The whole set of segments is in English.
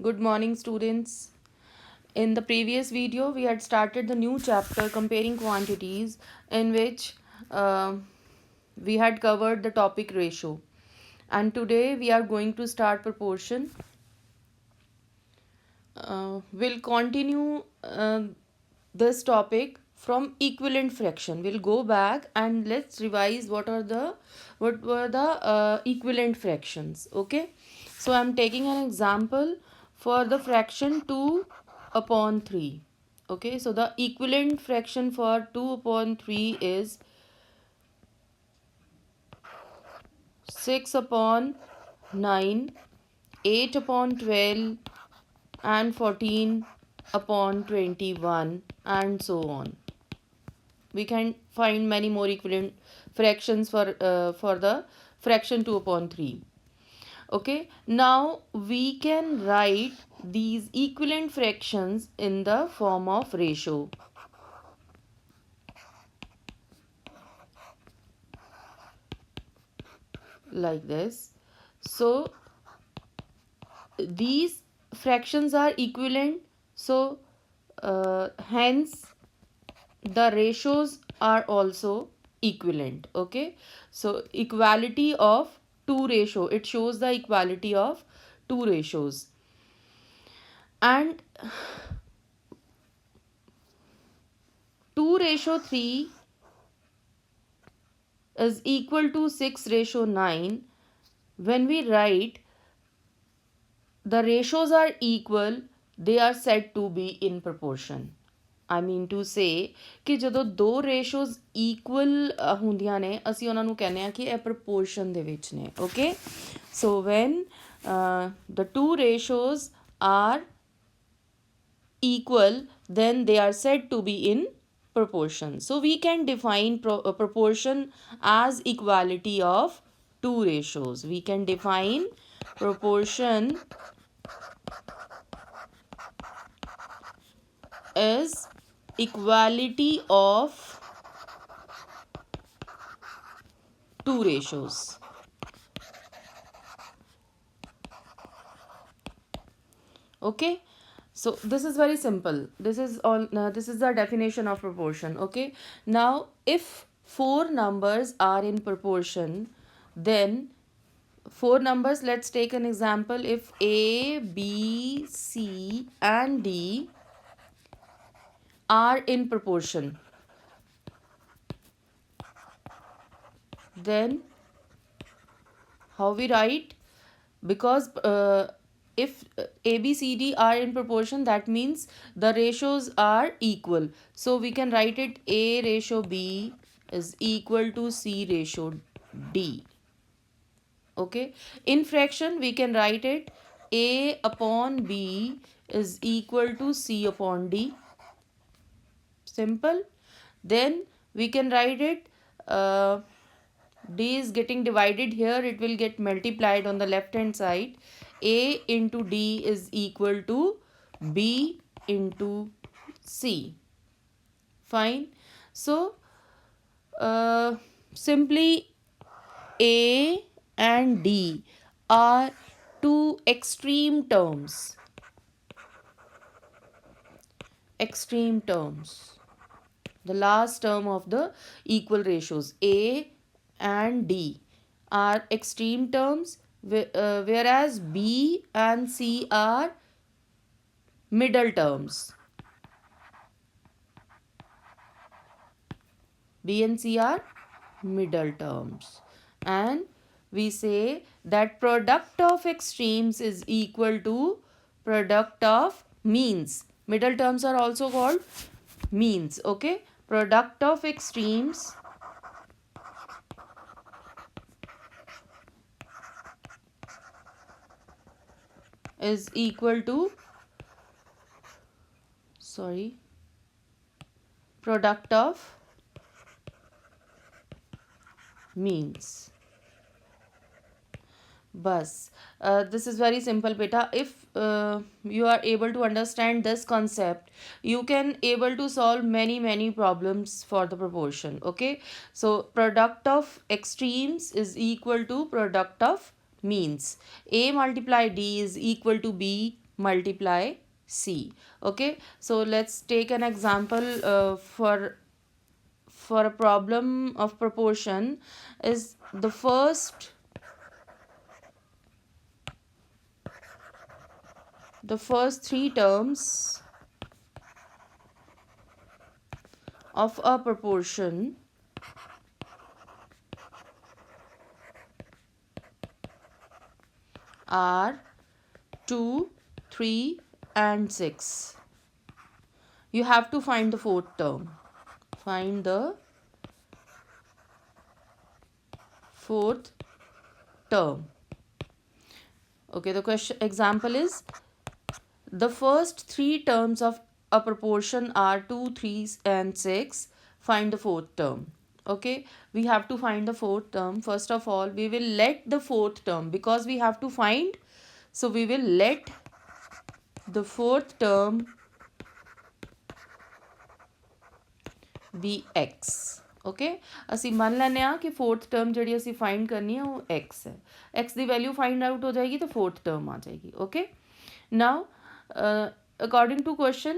Good morning, students. In the previous video, we had started the new chapter comparing quantities, in which uh, we had covered the topic ratio. And today we are going to start proportion. We'll continue this topic from equivalent fraction. We'll go back and let's revise what were the equivalent fractions. Okay, so I'm taking an example for the fraction 2 upon 3. Okay, so the equivalent fraction for 2 upon 3 is 6 upon 9, 8 upon 12, and 14 upon 21, and so on. We can find many more equivalent fractions for the fraction 2 upon 3. Okay, now we can write these equivalent fractions in the form of ratio, like this. So these fractions are equivalent, so hence the ratios are also equivalent. Okay, so equality of two ratio, it shows the equality of two ratios. And 2 ratio 3 is equal to 6 ratio 9. When we write the ratios are equal, they are said to be in proportion. I mean to say ਕਿ ਜਦੋਂ ਦੋ ਰੇਸ਼ੋਜ਼ equal ਹੁੰਦੀਆਂ ਨੇ ਅਸੀਂ ਉਹਨਾਂ ਨੂੰ ਕਹਿੰਦੇ ਆ ਕਿ ਇਹ ਪ੍ਰਪੋਰਸ਼ਨ ਦੇ ਵਿੱਚ ਨੇ. Okay, so when the two ratios are equal, then they are said to be in proportion. So we can define proportion as equality of two ratios. We can define proportion is equality of two ratios. Okay, so this is very simple. This is the definition of proportion. Okay, now if four numbers are in proportion, then four numbers, let's take an example. If A, B, C and D are in proportion, then how we write? Because if A, B, C, D are in proportion, that means the ratios are equal. So we can write it A ratio B is equal to C ratio D. Okay, in fraction we can write it A upon B is equal to C upon D. Simple. Then we can write it D is getting divided here, it will get multiplied on the left hand side. A into D is equal to B into C. Fine. So simply A and D are two extreme terms. Extreme terms. The last term of the equal ratios. A and D are extreme terms, whereas B and C are middle terms. B and C are middle terms. And we say that product of extremes is equal to product of means. Middle terms are also called means. Okay, product of extremes is equal to product of means. Bus. This is very simple, beta. If you are able to understand this concept, you can able to solve many problems for the proportion. Okay, so product of extremes is equal to product of means. A multiply D is equal to B multiply C. Okay, so let's take an example for a problem of proportion. Is the first three terms of a proportion are 2, 3 and 6. You have to find the fourth term. Find the fourth term. Okay, the question example is the first three terms of a proportion are 2, 3 and 6. Find the fourth term. Okay, we have to find the fourth term. First of all, we will let the fourth term, because we have to find, so we will let the fourth term be x. Okay ਅਸੀਂ ਮੰਨ ਲੈਂਦੇ ਹਾਂ ਕਿ fourth term ਜਿਹੜੀ ਅਸੀਂ find ਕਰਨੀ ਹੈ ਉਹ x ਹੈ। x ਦੀ ਵੈਲਿਊ ਫਾਈਂਡ ਆਊਟ ਹੋ ਜਾਏਗੀ ਤਾਂ ਫੋਰਥ ਟਰਮ ਆ ਜਾਏਗੀ। Okay, now according to question,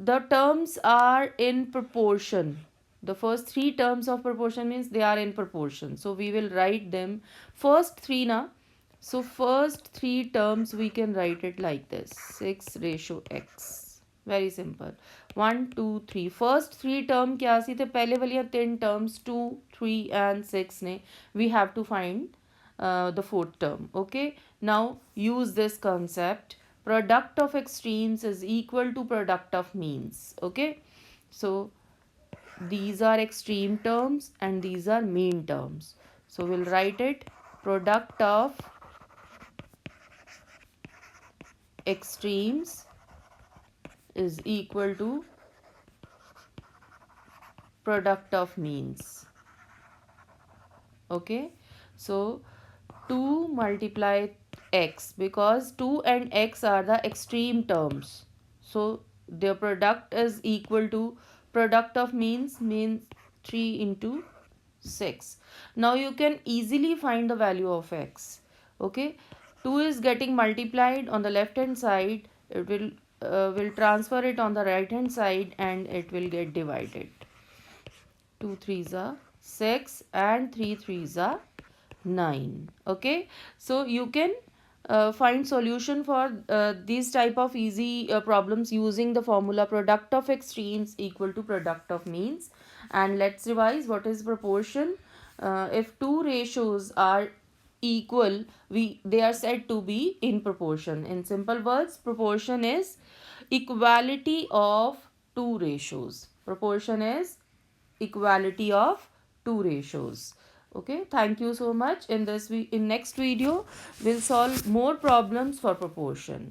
the terms are in proportion. The first three terms of proportion means they are in proportion, so we will write them first three na. So first three terms we can write it like this: 6 ratio x. Very simple. 1 2 3 first three term क्या सी ते पहले वाली तीन terms 2 3 and 6 ने we have to find the fourth term. Okay, now use this concept: product of extremes is equal to product of means. Okay, so these are extreme terms and these are mean terms, so we'll write it: product of extremes is equal to product of means. Okay, so 2 multiply x, because 2 and x are the extreme terms, so their product is equal to product of means 3 into 6. Now you can easily find the value of x. Okay, 2 is getting multiplied on the left hand side, it will transfer it on the right hand side and it will get divided. 2 3s are 6 and 3 3s are 9. Okay, so you can find solution for these type of easy problems using the formula product of extremes equal to product of means. And let's revise what is proportion. If two ratios are equal, they are said to be in proportion. In simple words, proportion is equality of two ratios. Proportion is equality of two ratios. Okay, thank you so much. In next video we'll solve more problems for proportion.